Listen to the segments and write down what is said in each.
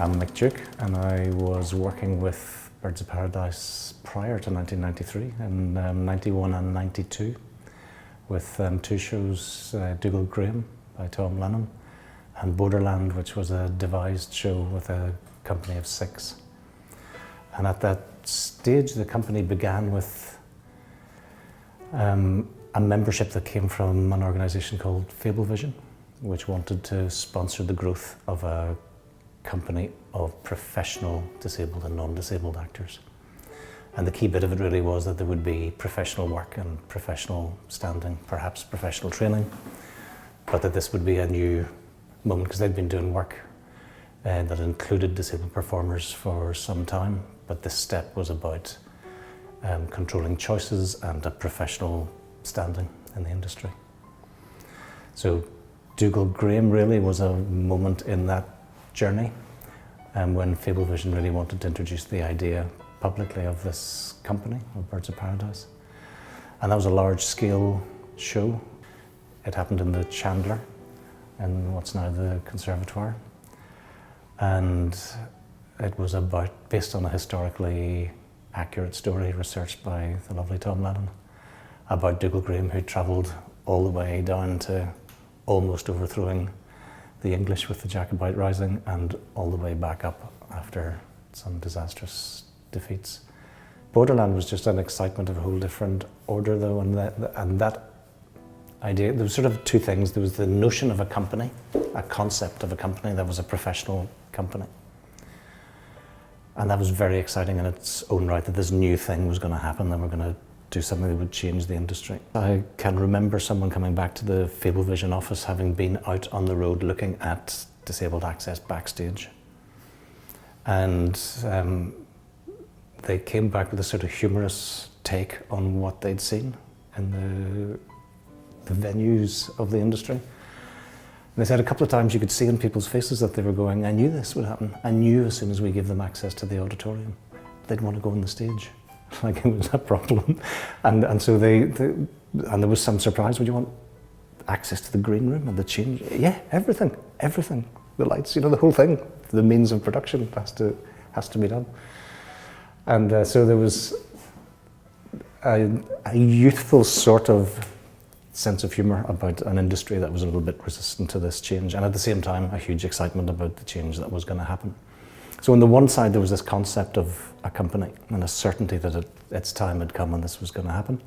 I'm Mick Duke, and I was working with Birds of Paradise prior to 1993, in 91 and 92, with two shows, Dougal Graham by Tom Lennon, and Borderland, which was a devised show with a company of 6. And at that stage, the company began with a membership that came from an organisation called Fablevision, which wanted to sponsor the growth of a company of professional disabled and non-disabled actors. And the key bit of it really was that there would be professional work and professional standing, perhaps professional training, but that this would be a new moment, because they'd been doing work that included disabled performers for some time, but this step was about controlling choices and a professional standing in the industry. So Dougal Graham really was a moment in that journey, when Fablevision really wanted to introduce the idea publicly of this company, of Birds of Paradise. And that was a large-scale show. It happened in the Chandler, in what's now the Conservatoire. And it was based on a historically accurate story researched by the lovely Tom Lennon, about Dougal Graham, who travelled all the way down to almost overthrowing the English with the Jacobite Rising, and all the way back up after some disastrous defeats. Borderland was just an excitement of a whole different order, though, and that idea, there was sort of two things. There was the notion of a company, a concept of a company that was a professional company. And that was very exciting in its own right, that this new thing was going to happen, that we're going to do something that would change the industry. I can remember someone coming back to the Fablevision office, having been out on the road looking at disabled access backstage. And they came back with a sort of humorous take on what they'd seen in the venues of the industry. And they said a couple of times you could see in people's faces that they were going, I knew this would happen. I knew as soon as we give them access to the auditorium, they'd want to go on the stage. Like, it was a problem. And so and there was some surprise. Would you want access to the green room and the change? Yeah, everything. The lights, the whole thing. The means of production has to be done. And so there was a youthful sort of sense of humour about an industry that was a little bit resistant to this change, and at the same time a huge excitement about the change that was going to happen. So on the one side there was this concept of a company and a certainty that its time had come and this was going to happen.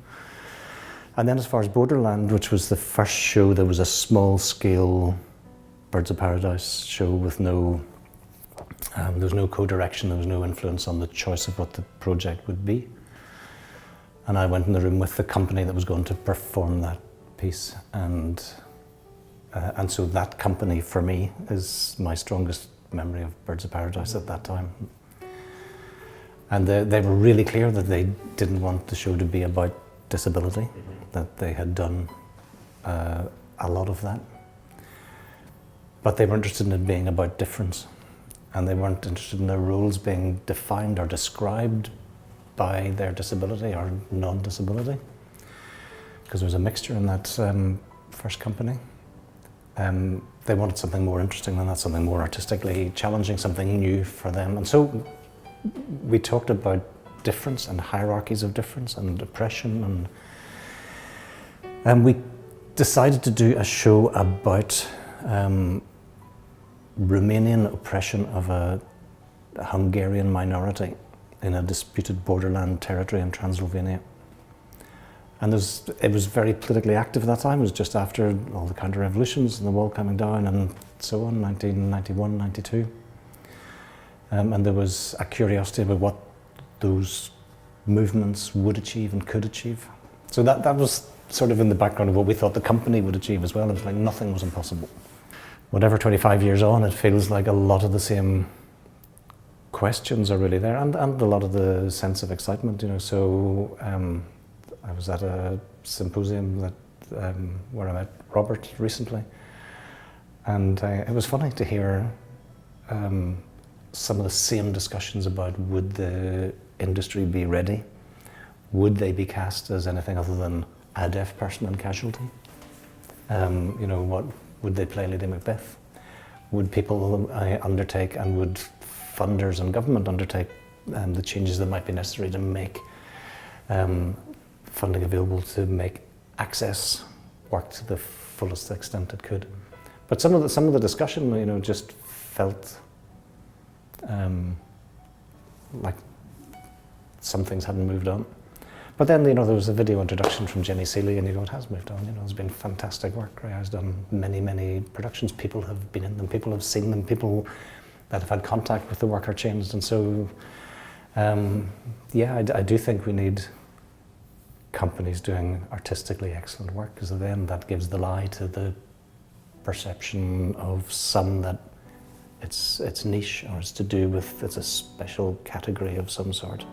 And then as far as Borderland, which was the first show, there was a small scale Birds of Paradise show with there was no co-direction, there was no influence on the choice of what the project would be. And I went in the room with the company that was going to perform that piece, and so that company for me is my strongest memory of Birds of Paradise at that time. And they were really clear that they didn't want the show to be about disability, that they had done a lot of that. But they were interested in it being about difference, and they weren't interested in their roles being defined or described by their disability or non-disability, because there was a mixture in that first company. They wanted something more interesting than that, something more artistically challenging, something new for them. And so we talked about difference and hierarchies of difference and oppression, and we decided to do a show about Romanian oppression of a Hungarian minority in a disputed borderland territory in Transylvania. And it was very politically active at that time. It was just after all the counter-revolutions and the wall coming down and so on, 1991, 92. And there was a curiosity about what those movements would achieve and could achieve. So that was sort of in the background of what we thought the company would achieve as well. It was like nothing was impossible. Whatever, 25 years on, it feels like a lot of the same questions are really there, and a lot of the sense of excitement, So I was at a symposium where I met Robert recently, and it was funny to hear some of the same discussions about, would the industry be ready? Would they be cast as anything other than a deaf person in Casualty? What would they play Lady Macbeth? Would people undertake and would funders and government undertake the changes that might be necessary to make funding available to make access work to the fullest extent it could. But some of the discussion, you know, just felt like some things hadn't moved on. But then, you know, there was a video introduction from Jenny Seeley, and you go, it has moved on. You know, it's been fantastic work. Ray has done many, many productions. People have been in them. People have seen them. People that have had contact with the work are changed. And so, yeah, I do think we need companies doing artistically excellent work, because then that gives the lie to the perception of some that it's niche, or it's to do with, it's a special category of some sort.